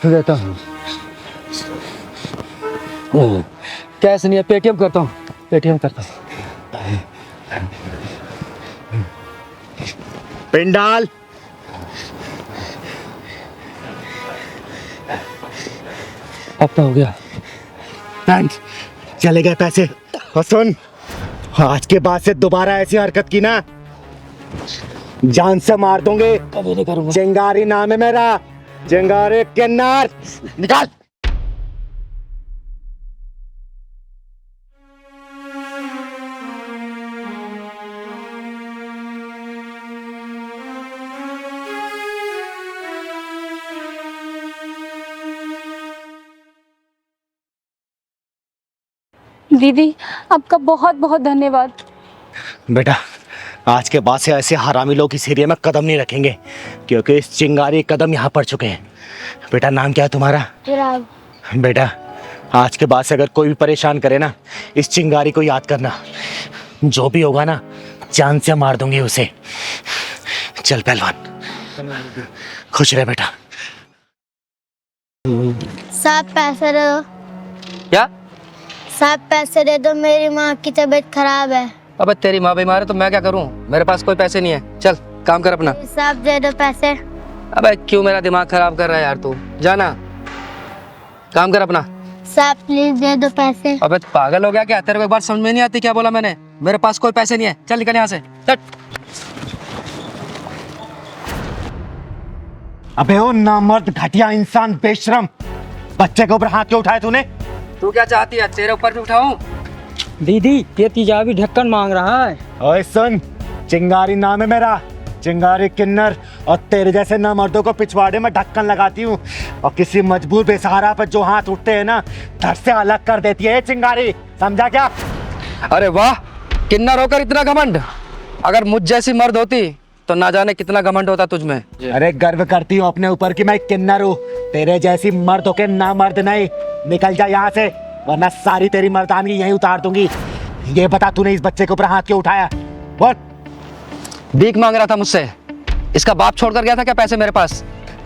देता हूं। कैश नहीं है, पेटीएम करता हूं, पेटीएम करता हूं। पिन डाल। अब तो हो गया। थैंक्स, चले गए पैसे। और सुन, आज के बाद से दोबारा ऐसी हरकत की ना, जान से मार दूंगे। कभी नहीं करूंगा। चिंगारी नाम है मेरा, चिंगारी किन्नर। निकाल। दीदी आपका बहुत बहुत धन्यवाद। बेटा, आज के बाद से ऐसे हरामी लोग इस एरिया में कदम नहीं रखेंगे, क्योंकि इस चिंगारी कदम यहाँ पड़ चुके हैं। बेटा नाम क्या है तुम्हारा? चिराग। बेटा आज के बाद से अगर कोई भी परेशान करे ना, इस चिंगारी को याद करना, जो भी होगा ना जान से मार दूंगी उसे। चल पहलवान, खुश रहे बेटा। साहब पैसे दे दो। क्या? साहब पैसे दे दो, मेरी माँ की तबीयत खराब है। अबे तेरी माँ बीमार है तो मैं क्या करूं? मेरे पास कोई पैसे नहीं है। चल काम कर अपना। साहब दे दो पैसे। अबे क्यों मेरा दिमाग खराब कर रहा है यार तू? जाना, काम कर अपना। साहब प्लीज दे दो पैसे। अबे पागल हो गया क्या? तेरे को एक बार समझ में नहीं आती क्या बोला मैंने? मेरे पास कोई पैसे नहीं है। चल निकल यहाँ से, चल। अबे ओ नामर्द, घटिया इंसान, बेशरम, बच्चे के ऊपर हाथ क्यों उठाए तूने? तू क्या चाहती है, तेरे ऊपर भी उठाऊं? दीदी ये तेजाबी ढक्कन मांग रहा है। ओए सुन, चिंगारी नाम है मेरा, चिंगारी किन्नर, और तेरे जैसे नामर्दों को पिछवाड़े में ढक्कन लगाती हूँ, और किसी मजबूर बेसहारा पर जो हाथ उठते हैं ना, धड़ से अलग कर देती है ये चिंगारी, समझा क्या? अरे वाह, किन्नर होकर इतना घमंड। अगर मुझ जैसी मर्द होती तो ना जाने कितना घमंड होता तुझ में। अरे गर्व करती हूँ अपने ऊपर कि मैं किन्नर हूँ, तेरे जैसी मर्द होके ना मर्द नहीं। निकल जा यहाँ से, वरना सारी तेरी मर्दानगी यहीं उतार दूंगी। ये बता, तूने इस बच्चे के ऊपर हाथ क्यों उठाया? बोल। भीख मांग रहा था मुझसे, इसका बाप छोड़ कर गया था क्या पैसे मेरे पास?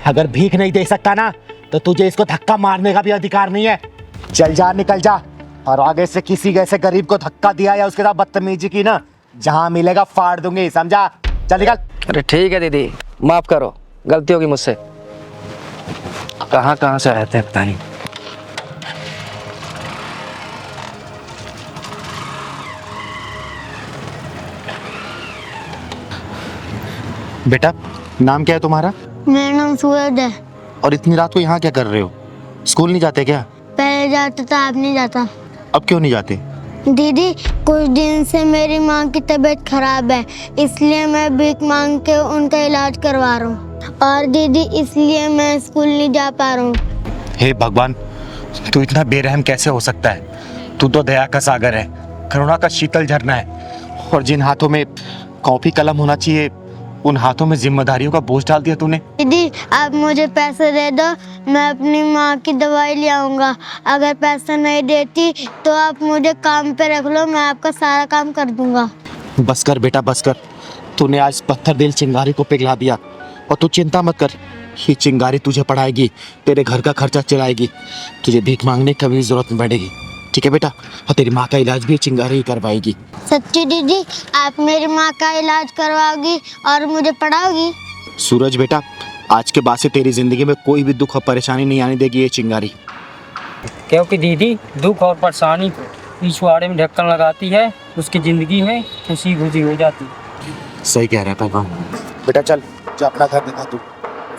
अगर भीख नहीं दे सकता ना तो तुझे इसको धक्का मारने का भी अधिकार नहीं है। चल जा, निकल जा, और आगे से किसी ऐसे गरीब को धक्का दिया या उसके साथ बदतमीजी की ना, जहां मिलेगा फाड़ दूंगी, समझा? चल निकल। अरे ठीक है दीदी, माफ करो, गलती होगी मुझसे। कहाँ कहाँ से आए थे पता नहीं। बेटा, नाम क्या है तुम्हारा? मेरा नाम सूरज है। और इतनी रात को यहाँ क्या कर रहे हो? स्कूल नहीं जाते क्या? पहले जाता था, अब नहीं जाता। अब क्यों नहीं जाते? दीदी, कुछ दिन से मेरी माँ की तबीयत खराब है, इसलिए मैं भीख मांग के उनका इलाज करवा रहा हूँ। और दीदी, इसलिए मैं स्कूल नहीं जा पा रहा हूँ। हे भगवान, तू इतना बेरहम कैसे हो सकता है? तू तो दया का सागर है, करुणा का शीतल झरना है, और जिन हाथों में कॉपी कलम होना चाहिए उन हाथों में जिम्मेदारियों का बोझ डाल दिया तूने। दीदी, आप मुझे पैसे दे दो, मैं अपनी माँ की दवाई ले आऊँगा। अगर पैसा नहीं देती तो आप मुझे काम पे रख लो, मैं आपका सारा काम कर दूँगा। बस कर बेटा, बस कर। तूने आज पत्थर दिल चिंगारी को पिघला दिया, और तू चिंता मत कर, ये चिंगारी तुझे पढ़ाएगी, तेरे घर का खर्चा चलाएगी, तुझे भीख मांगने की कभी जरूरत नहीं पड़ेगी। ठीक है बेटा? और तेरी माँ का इलाज भी चिंगारी ही करवाएगी। सच्ची दीदी, आप मेरी माँ का इलाज करवाओगी और मुझे पढ़ाओगी? सूरज बेटा, आज के बाद से तेरी जिंदगी में कोई भी दुख और परेशानी नहीं आने देगी ये चिंगारी। क्योंकि दीदी दुख और परेशानी को पिछवाड़े में ढक्कन लगाती है, उसकी जिंदगी में खुशी खुशी हो जाती है। सही कह रहा है भगवान। बेटा चल, जा अपना घर दिखा तू।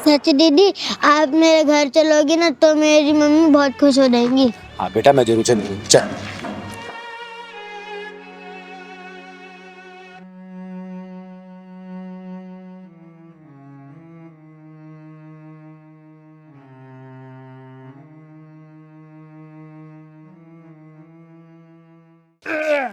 सच्ची दीदी, आप मेरे घर चलोगी ना तो मेरी मम्मी बहुत खुश हो जाएंगी। हाँ बेटा, मैं जरूर चलूंगी। चल।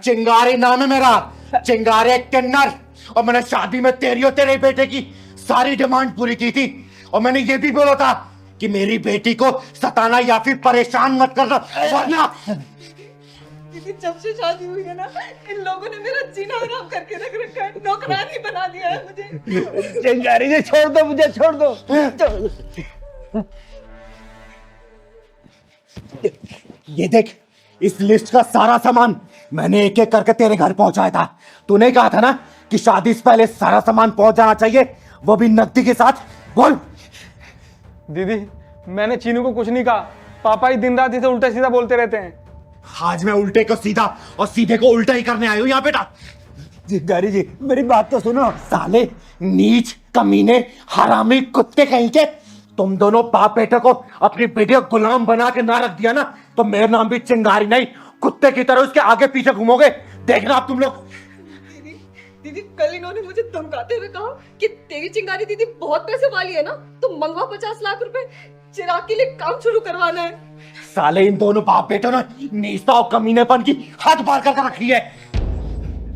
चिंगारी नाम है मेरा, चिंगारी एक किन्नर, और मैंने शादी में तेरी और तेरे बेटे की सारी डिमांड पूरी की थी, और मैंने ये भी बोला था कि मेरी बेटी को सताना या फिर परेशान मत करना, वरना। दीदी, जब से शादी हुई है ना, इन लोगों ने मेरा जीना हराम करके रख रखा है, नौकरानी बना दिया है मुझे। चिंगारी से छोड़ दो मुझे, छोड़ दो। ये देख, इस लिस्ट का सारा सामान मैंने एक एक करके तेरे घर पहुंचाया था। तूने कहा था ना कि शादी से पहले सारा सामान पहुंच जाना चाहिए, वो भी नकदी के साथ। बोल। दीदी, मैंने चीनू को कुछ नहीं कहा, पापा ही दिन रात इसे उल्टा सीधा बोलते रहते हैं। आज मैं उल्टे को सीधा और सीधे को उल्टा ही करने आया हूं यहाँ बेटा। चिंगारी जी, मेरी बात तो सुनो। साले नीच, कमीने, हरामी, कुत्ते कहीं के, तुम दोनों बाप बेटे को अपनी बेटी को गुलाम बना के ना रख दिया ना तो मेरा नाम भी चिंगारी नहीं, कुत्ते की तरह उसके आगे पीछे घूमोगे। देखना आप तुम लोग। दीदी, कल इन्होंने मुझे धमकाते हुए कहा कि तेरी चिंगारी दीदी बहुत पैसे वाली है ना, तो मंगवा 50 लाख रुपए, चिराग के लिए काम शुरू करवाना है। साले इन दोनों बाप बेटों ने नीचता और कमीनेपन की हद पार कर रखी है।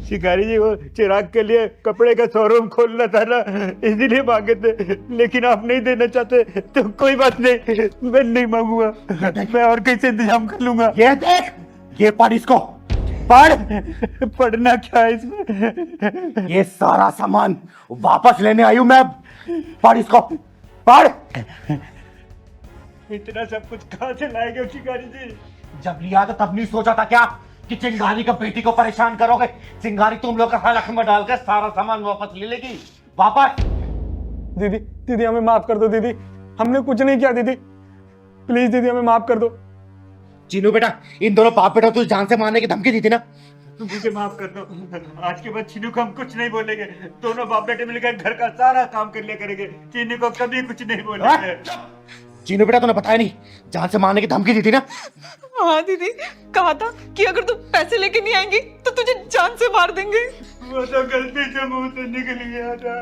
शिकारी जी, वो चिराग के लिए कपड़े का शोरूम खोलना था ना, इसीलिए मांगे थे, लेकिन आप नहीं देना चाहते तो कोई बात नहीं, मैं नहीं मांगूंगा, मैं और कैसे इंतजाम कर लूंगा। ये देख, ये पढ़ इसको, पढ़। पढ़ना क्या है इसमें? ये सारा सामान वापस लेने आई हूं मैं, पढ़ इसको, पढ़। इतना सब कुछ कहाँ से लाएंगे शिकारी जी? जब लिया तो तब नहीं सोचा था क्या कि चिंगारी का बेटी को परेशान करोगे? चिंगारी तुम लोग का हलक में डालकर सारा सामान वापस ले लेगी। वापस। दीदी, दीदी हमें माफ कर दो दीदी, हमने कुछ नहीं किया दीदी, प्लीज दीदी हमें माफ कर दो। चीनू बेटा, इन दोनों बाप बेटा तुझे जान से मारने की धमकी दी थी ना? मुझे माफ कर दो, आज के बाद चीनू को हम कुछ नहीं बोलेंगे, दोनों बाप बेटे मिलकर घर का सारा काम कर लिया करेंगे, चीनू को कभी कुछ नहीं बोलेंगे। चीनू बेटा, तूने बताया नहीं, जान से मारने की धमकी दी थी ना? हाँ दीदी, कहा था कि अगर तू पैसे लेके नहीं आएंगी तो तुझे जान से मार देंगे। वो तो गलती से मुंह से निकल गया था।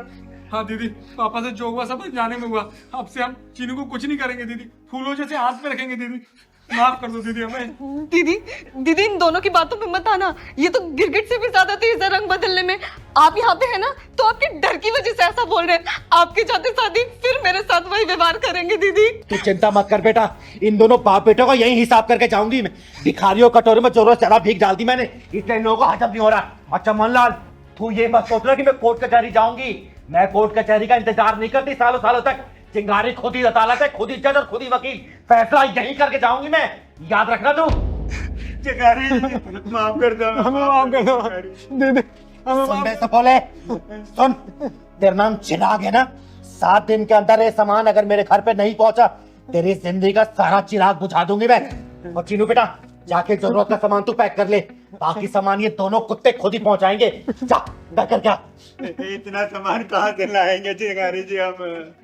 हाँ दीदी, पापा से जो हुआ सब जाने में हुआ, अब से हम चीनू को कुछ नहीं करेंगे दीदी, फूलों जैसे हाथ में रखेंगे दीदी, माफ कर दो दीदी हमें। दीदी, दीदी इन दोनों की बातों पे मत आना, ये तो गिरगिट से भी ज्यादा तेज है रंग बदलने में। आप यहाँ पे है ना तो आपके डर की वजह से ऐसा बोल रहे हैं, आपके जाते शादी फिर मेरे साथ वही व्यवहार करेंगे। दीदी तू चिंता मत कर बेटा, इन दोनों बाप बेटों का यही हिसाब करके जाऊंगी मैं। भिखारियों कटोरे में चोरों शराब भीख डाल दी मैंने, इसलिए इन लोगों को हजम नहीं हो रहा। अच्छा मनलाल, तू ये मत सोच रहा कि मैं कोर्ट कचहरी जाऊंगी, मैं कोर्ट कचहरी का इंतजार नहीं करती सालों सालों तक। चिंगारी खुद ही अदालत है, खुद ही जज और खुद ही वकील। फैसला यही करके जाऊंगी मैं, याद रखना तू। चिंगारी माफ कर दो, हमें माफ कर दो दीदी, हमें सुन बे सपोले, सुन, तेरा नाम चिराग है ना? 7 दिन के अंदर ये सामान अगर मेरे घर पे नहीं पहुंचा, तेरी जिंदगी का सारा चिराग बुझा दूंगी मैं। और चीनू बेटा, जाके जरूरत का सामान तू पैक कर ले, बाकी सामान ये दोनों कुत्ते खुद ही पहुंचाएंगे। जा कर क्या? इतना सामान कहाँ से लाएंगे चिंगारी जी, हम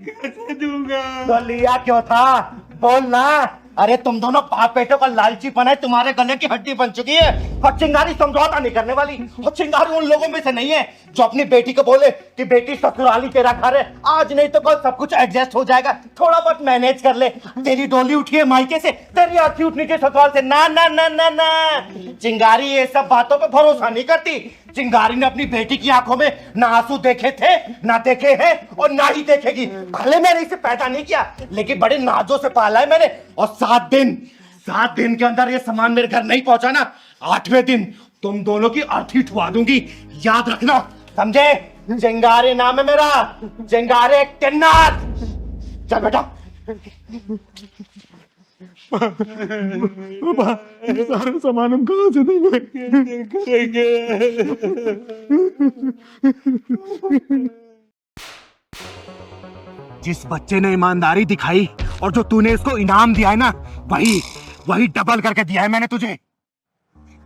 कैसे दूंगा? तो लिया क्यों था, बोल ना। अरे तुम दोनों बाप बेटों का लालची पना है, तुम्हारे गले की हड्डी बन चुकी है। और चिंगारी समझौता नहीं करने वाली। और चिंगारी उन लोगों में से नहीं है जो अपनी बेटी को बोले कि बेटी ससुराली तेरा घर है, आज नहीं तो कल सब कुछ एडजस्ट हो जाएगा, थोड़ा बहुत मैनेज कर ले। तेरी डोली उठी है मायके से, तेरी अर्थी उठनी चाहिए ससुराल से। ना ना ना ना ना, चिंगारी ये सब बातों पे भरोसा नहीं करती। चिंगारी ने अपनी बेटी की आंखों में ना आंसू देखे थे, ना देखे हैं और ना ही देखेगी। भले मैंने इसे पैदा नहीं किया, लेकिन बड़े नाजों से पाला है मैंने। और 7 दिन के अंदर ये सामान मेरे घर नहीं पहुंचा ना, 8वें दिन तुम दोनों की अर्थी उठवा दूंगी, याद रखना, समझे? चिंगारी नाम है मेरा, चिंगारी किन्नर। चल बेटा। सारा सामान हम कहाँ से देंगे? जिस बच्चे ने ईमानदारी दिखाई और जो तूने इसको इनाम दिया है ना, वही डबल करके दिया है मैंने तुझे।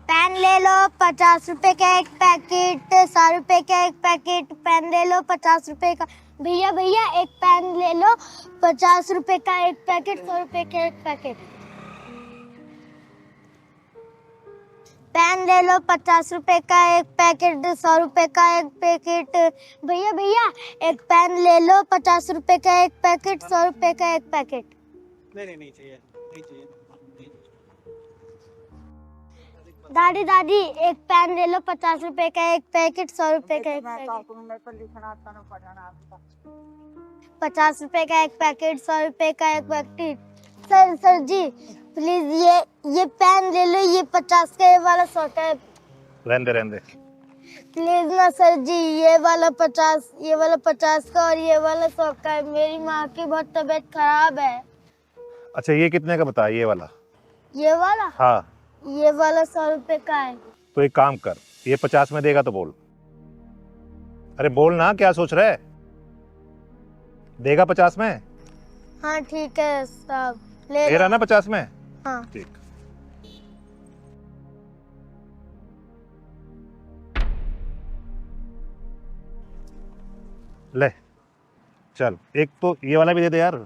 पेन ले लो 50 रुपए का एक पैकेट, 100 रुपए का एक पैकेट। पेन ले लो 50 रुपए का। भैया भैया एक पेन ले लो 50 रुपए का एक पैकेट, 100 रुपए का एक पैकेट। पेन ले लो 50 रुपए का एक पैकेट, 100 रुपए का एक पैकेट। भैया भैया एक पेन ले लो 50 रुपए का एक पैकेट, 100 रुपए का एक पैकेट। नहीं चाहिए, नहीं चाहिए। दादी दादी एक पेन ले लो 50 रुपए का एक पैकेट, 100 रुपए का एक पैकेट। 50 रुपए का एक पैकेट, 100 रुपए का एक पैकेट। सर जी प्लीज ये पेन ले लो, ये 50 का, ये वाला 100 का। रहने प्लीज ना सर जी, ये वाला 50 का और ये वाला 100 का है। मेरी माँ की बहुत तबीयत खराब है। अच्छा ये कितने का बता? ये वाला? ये वाला? हाँ। ये वाला 100 रुपए का है। तो एक काम कर, ये 50 में देगा तो बोल। अरे बोल ना, क्या सोच रहा है? देगा 50 में? हाँ ठीक है साहब, ले रहा ना 50 में? हाँ ठीक। ले चल, एक तो ये वाला भी दे दे यार।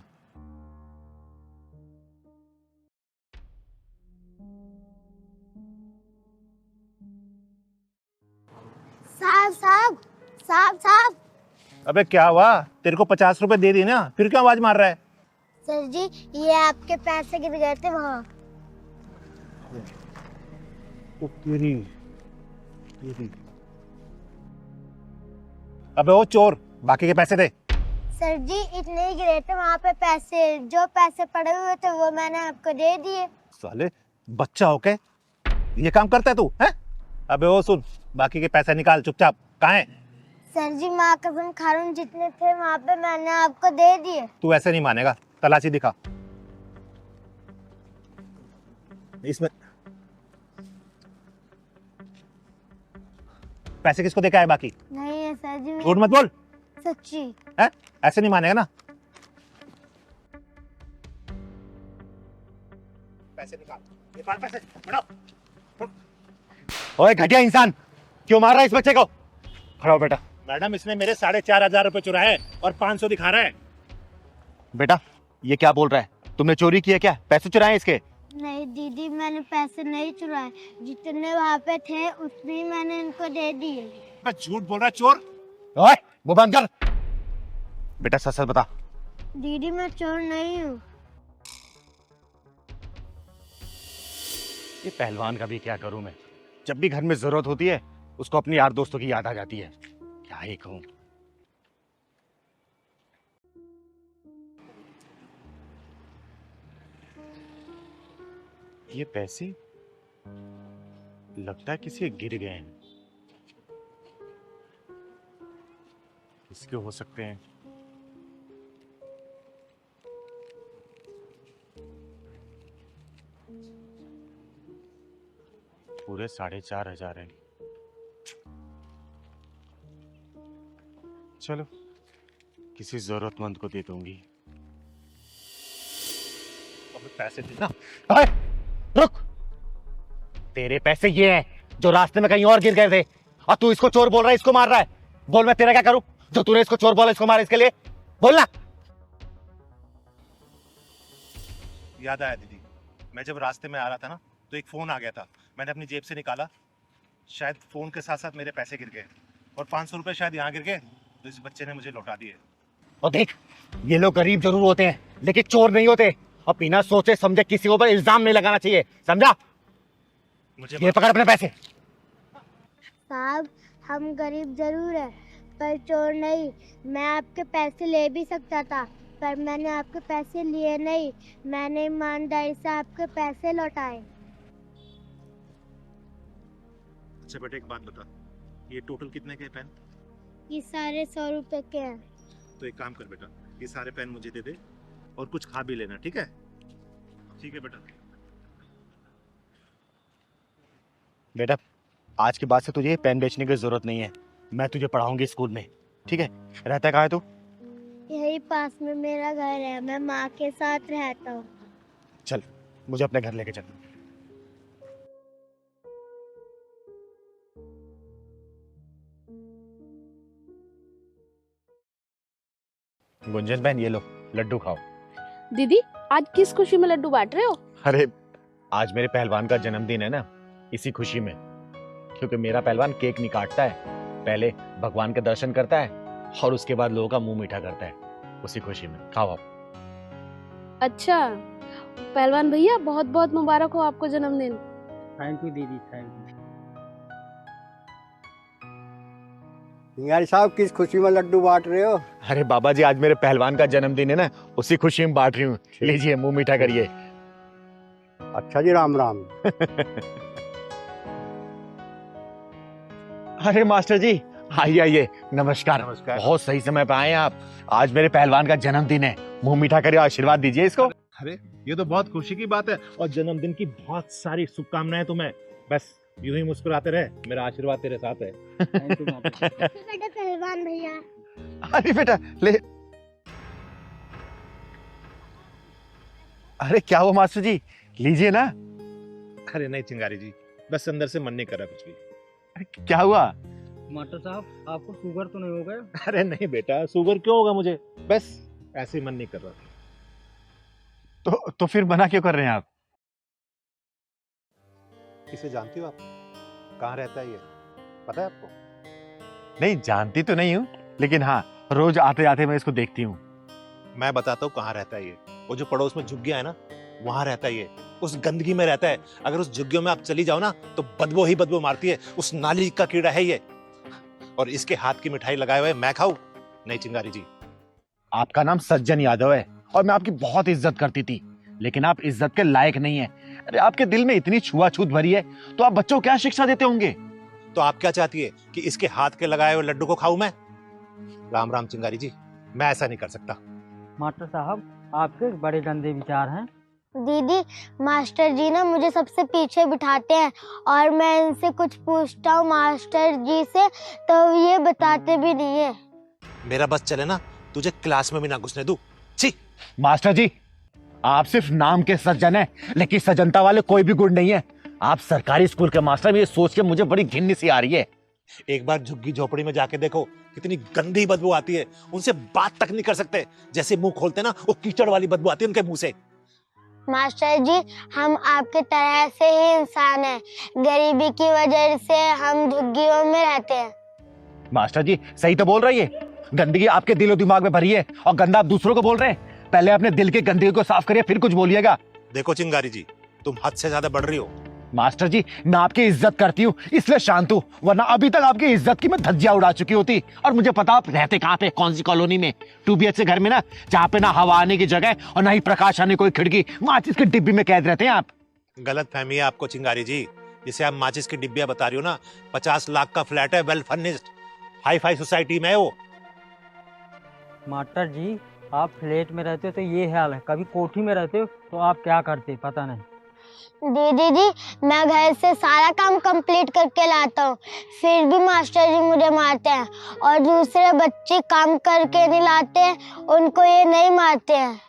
साहब। अबे क्या हुआ? तेरे को 50 रुपए दे दी ना, फिर क्यों आवाज मार रहा है? सर जी ये आपके पैसे गिर गए थे वहाँ। तेरी अबे ओ चोर, बाकी के पैसे दे। सर जी इतने ही गिरे थे वहाँ पे पैसे, जो पैसे पड़े हुए थे वो मैंने आपको दे दिए। साले बच्चा हो के ये काम करता है तू, हैं? अबे ओ सुन, बाकी के पैसे निकाल चुपचाप। कहाँ है? सर जी माँ कसम खा रहा हूँ, जितने थे वहाँ पे मैंने आपको दे दिए। तू ऐसे नहीं मानेगा, तलाशी दिखा। इसमें पैसे किसको देखा है बाकी? नहीं है सर जी। झूठ मत बोल। सच्ची है? ऐसे नहीं मानेगा ना। पैसे निकाल पैसे, बढ़ाओ। ओए घटिया इंसान, क्यों मार रहा है इस बच्चे को? खड़ा हो बेटा। मैडम इसने मेरे 4,500 रुपए चुराए और 500 दिखा रहा है। बेटा ये क्या बोल रहा है? तुमने चोरी किया क्या? पैसे चुराए इसके? नहीं दीदी, मैंने पैसे नहीं चुराए, जितने वहाँ पे थे उतने ही मैंने इनको दे दिए। झूठ बोल रहा है चोर। ओए वो बंद कर। बेटा सच सच बता। दीदी मैं चोर नहीं हूँ। ये पहलवान का भी क्या करूं मैं, जब भी घर में जरूरत होती है उसको अपनी यार दोस्तों की याद आ जाती है। क्या ही कहूं। ये पैसे लगता है किसी गिर गए हैं। इसके हो सकते हैं। पूरे 4,500 हैं। चलो किसी जरूरतमंद को दे दूंगी। अब पैसे देना। अरे रुक, तेरे पैसे ये हैं जो रास्ते में कहीं और गिर गए थे, और तू इसको चोर बोल रहा है, इसको मार रहा है। बोल मैं तेरा क्या करूं जो तूने इसको चोर बोला, इसको मारा, इसके लिए बोलना। याद आया दीदी, मैं जब रास्ते में आ रहा था ना तो एक फोन आ गया था। मैंने अपनी जेब से निकाला, शायद फोन के साथ साथ मेरे पैसे गिर गए और 500 रुपए शायद यहाँ गिर गए, तो इस बच्चे ने मुझे लौटा दिए। और देख, ये लोग गरीब जरूर होते हैं लेकिन चोर नहीं होते, और बिना सोचे समझे किसी के ऊपर इल्जाम नहीं लगाना चाहिए, समझा? मुझे ये पकड़ अपने पैसे। साहब, हम गरीब जरूर है पर चोर नहीं। मैं आपके पैसे ले भी सकता था पर मैंने आपके पैसे लिए नहीं। मैंने ईमानदारी से आपके पैसे लौटाए। अच्छा बेटा एक बात बता, ये टोटल कितने के पेन? ये सारे 100 रुपए के हैं। तो एक काम कर बेटा, ये सारे पेन मुझे दे दे और कुछ खा भी लेना, ठीक है? ठीक है बेटा। बेटा आज के बाद से तुझे पेन बेचने की जरूरत नहीं है, मैं तुझे पढ़ाऊंगी स्कूल में, ठीक है? रहता कहाँ है तू? यही पास में मेरा घर है, मैं माँ के साथ रहता हूँ। चल मुझे अपने घर लेके चल। गुंजन बहन ये लो लड्डू खाओ। दीदी आज किस खुशी में लड्डू बांट रहे हो? अरे आज मेरे पहलवान का जन्मदिन है ना, इसी खुशी में। क्योंकि मेरा पहलवान केक नहीं काटता है, पहले भगवान के दर्शन करता है और उसके बाद लोगों का मुंह मीठा करता है, उसी खुशी में। खाओ आप। अच्छा पहलवान भैया, बहुत बहुत मुबारक हो आपको जन्मदिन। थैंक यू दीदी, थैंक यू। सिंगारी साहब किस खुशी में लड्डू बांट रहे हो? अरे बाबा जी आज मेरे पहलवान का जन्मदिन है ना, उसी खुशी में बांट रही हूँ। लीजिए मुंह मीठा करिए। अच्छा जी, राम राम। अरे मास्टर जी आइए आइए, नमस्कार। नमस्कार। बहुत सही समय पे आए हैं आप। आज मेरे पहलवान का जन्मदिन है, मुंह मीठा करिए, आशीर्वाद दीजिए इसको। अरे ये तो बहुत खुशी की बात है, और जन्मदिन की बहुत सारी शुभकामनाएं तुम्हें। बस यूं ही मुस्कुराते रहे, मेरा आशीर्वाद तेरे साथ है। थैंक यू माता। बेटा पहलवान भैया। अरे बेटा ले। अरे क्या हुआ मास्टर जी, लीजिए ना। अरे नहीं चिंगारी जी, बस अंदर से मन नहीं कर रहा कुछ भी। अरे क्या हुआ? मास्टर साहब आपको शुगर तो नहीं हो गया? अरे नहीं बेटा, शुगर क्यों होगा मुझे, बस ऐसे ही मन नहीं कर रहा। तो फिर मना क्यों कर रहे हैं आप? इसे जानती हो आप? कहाँ रहता है ये, पता है आपको? नहीं जानती तो नहीं हूँ, लेकिन हाँ रोज आते आते मैं इसको देखती हूँ। मैं बताता हूँ कहाँ रहता है ये। वो जो पड़ोस में झुग्गियाँ है ना, वहां रहता है ये। उस गंदगी में रहता है। अगर उस झुग्गियों में आप चली जाओ ना तो बदबू ही बदबू मारती है। उस नाली का कीड़ा है ये। और इसके हाथ की मिठाई लगाए हुए मैं खाऊं? नहीं चिंगारी जी। आपका नाम सज्जन यादव है और मैं आपकी बहुत इज्जत करती थी, लेकिन आप इज्जत के लायक नहीं है। अरे आपके दिल में इतनी छुआछूत भरी है तो आप बच्चों को क्या शिक्षा देते होंगे? तो आप क्या चाहती है कि इसके हाथ के लगाए हुए लड्डू को खाऊं मैं? राम राम चिंगारी जी, मैं ऐसा नहीं कर सकता। मास्टर साहब आपके बड़े गंदे विचार हैं। दीदी मास्टर जी ना मुझे सबसे पीछे बिठाते हैं और मैं इनसे कुछ पूछता हूँ मास्टर जी से तो ये बताते भी नहीं है। मेरा बस चले ना, तुझे क्लास में भी ना घुसने दूं। छी! मास्टर जी आप सिर्फ नाम के सज्जन हैं, लेकिन सज्जनता वाले कोई भी गुण नहीं है। आप सरकारी स्कूल के मास्टर, ये सोच के मुझे बड़ी घिन सी आ रही है। एक बार झुग्गी झोपड़ी में जाके देखो, कितनी गंदी बदबू आती है। उनसे बात तक नहीं कर सकते, जैसे मुंह खोलते ना वो कीचड़ वाली बदबू आती है उनके मुंह से। मास्टर जी हम आपके तरह से ही इंसान हैं, गरीबी की वजह से हम झुग्गियों में रहते हैं। मास्टर जी सही तो बोल रही है, गंदगी आपके दिलो दिमाग में भरी है और गंदा आप दूसरों को बोल रहे हैं। पहले अपने दिल की गंदगी को साफ करिए, फिर कुछ बोलिएगा। देखो चिंगारी जी, तुम हद से ज्यादा बढ़ रही हो। मास्टर जी मैं आपकी इज्जत करती हूँ इसलिए शांत हूँ, वरना अभी तक आपकी इज्जत की मैं धज्जियां उड़ा चुकी होती। और मुझे पता आप रहते कहाँ पे, कौन सी कॉलोनी में? 2 BHK घर में ना, जहाँ पे ना हवा आने की जगह और ना ही प्रकाश आने कोई खिड़की, माचिस की डिब्बी में कैद रहते हैं आप। गलत फहमी है आपको चिंगारी जी। जिसे आप माचिस की डिब्बियां बता रही हो ना, 50 लाख का फ्लैट है, well furnished, hi fi society में है वो। मास्टर जी, आप फ्लैट में रहते हो तो ये हाल है, कभी कोठी में रहते हो तो आप क्या करते पता नहीं। दीदी जी, मैं घर से सारा काम कंप्लीट करके लाता हूँ, फिर भी मास्टर जी मुझे मारते हैं, और दूसरे बच्चे काम करके नहीं लाते हैं, उनको ये नहीं मारते हैं।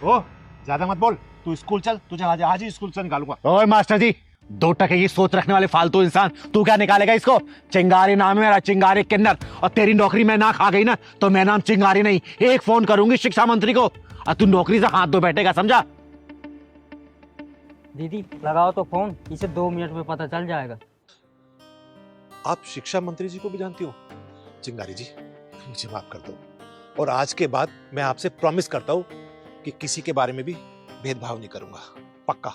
ओ ज्यादा मत बोल, तू स्कूल चल, तुझे आज ही स्कूल से निकालूंगा। ओए मास्टर जी, 2 टके की सोच रखने वाले फालतू इंसान, तू क्या निकालेगा इसको? चिंगारी नाम है मेरा, चिंगारी किन्नर। और तेरी नौकरी में ना खा गई ना तो मैं नाम चिंगारी नहीं, एक फोन करूंगी शिक्षा मंत्री को और तू नौकरी से हाथ धो बैठेगा, समझा? दीदी लगाओ तो फोन, इसे 2 मिनट में पता चल जाएगा। आप शिक्षा मंत्री जी को भी जानती हो? चिंगारी जी, मुझे माफ कर दो, और आज के बाद मैं आपसे प्रॉमिस करता हूँ कि किसी के बारे में भी भेदभाव नहीं करूंगा, पक्का।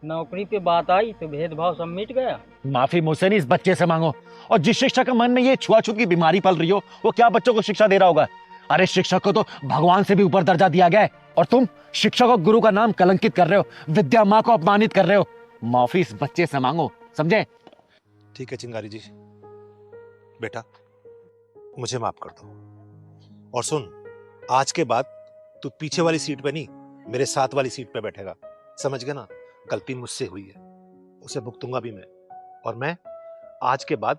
नौकरी पे बात आई तो भेदभाव सब मिट गया। माफी मुझसे नहीं, इस बच्चे से मांगो। और जिस शिक्षक के मन में ये छुआछूत की बीमारी पल रही हो, वो क्या बच्चों को शिक्षा दे रहा होगा? अरे शिक्षक को तो भगवान से भी ऊपर दर्जा दिया गया है, और तुम शिक्षक और गुरु का नाम कलंकित कर रहे हो, विद्या माँ को अपमानित कर रहे हो। माफी इस बच्चे से मांगो, समझे? ठीक है चिंगारी जी, बेटा मुझे माफ कर दो। और सुन, आज के बाद तू पीछे वाली सीट पे नहीं, मेरे साथ वाली सीट पे बैठेगा, समझ गया ना? गलती मुझसे हुई है, उसे भुगतूंगा भी मैं। और मैं आज के बाद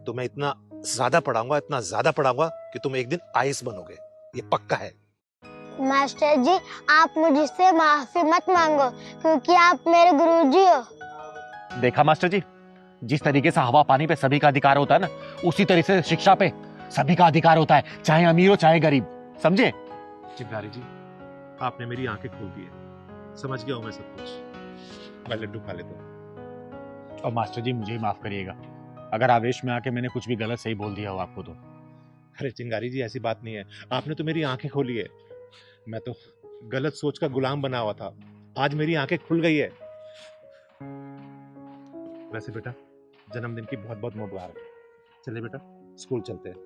तुम्हें इतना ज्यादा पढ़ाऊंगा कि तुम एक दिन आईएएस बनोगे, ये पक्का है। मास्टर जी, आप मुझसे माफी मत मांगो, क्योंकि आप मेरे गुरुजी हो। देखा मास्टर जी, जिस तरीके से हवा पानी पे सभी का अधिकार होता है ना, उसी तरीके से शिक्षा पे सभी का अधिकार होता है, चाहे अमीर हो चाहे गरीब, समझे? चिंगारी जी, आपने मेरी आंखें खोल दी है, समझ गया हूं मैं सब कुछ। मैं लड्डू खा लेता हूँ। और मास्टर जी मुझे ही माफ करिएगा, अगर आवेश में आके मैंने कुछ भी गलत सही बोल दिया हो आपको तो। अरे चिंगारी जी, ऐसी बात नहीं है, आपने तो मेरी आंखें खोली है। मैं तो गलत सोच का गुलाम बना हुआ था, आज मेरी आंखें खुल गई है। वैसे बेटा, जन्मदिन की बहुत बहुत मुबारक। चले बेटा, स्कूल चलते हैं।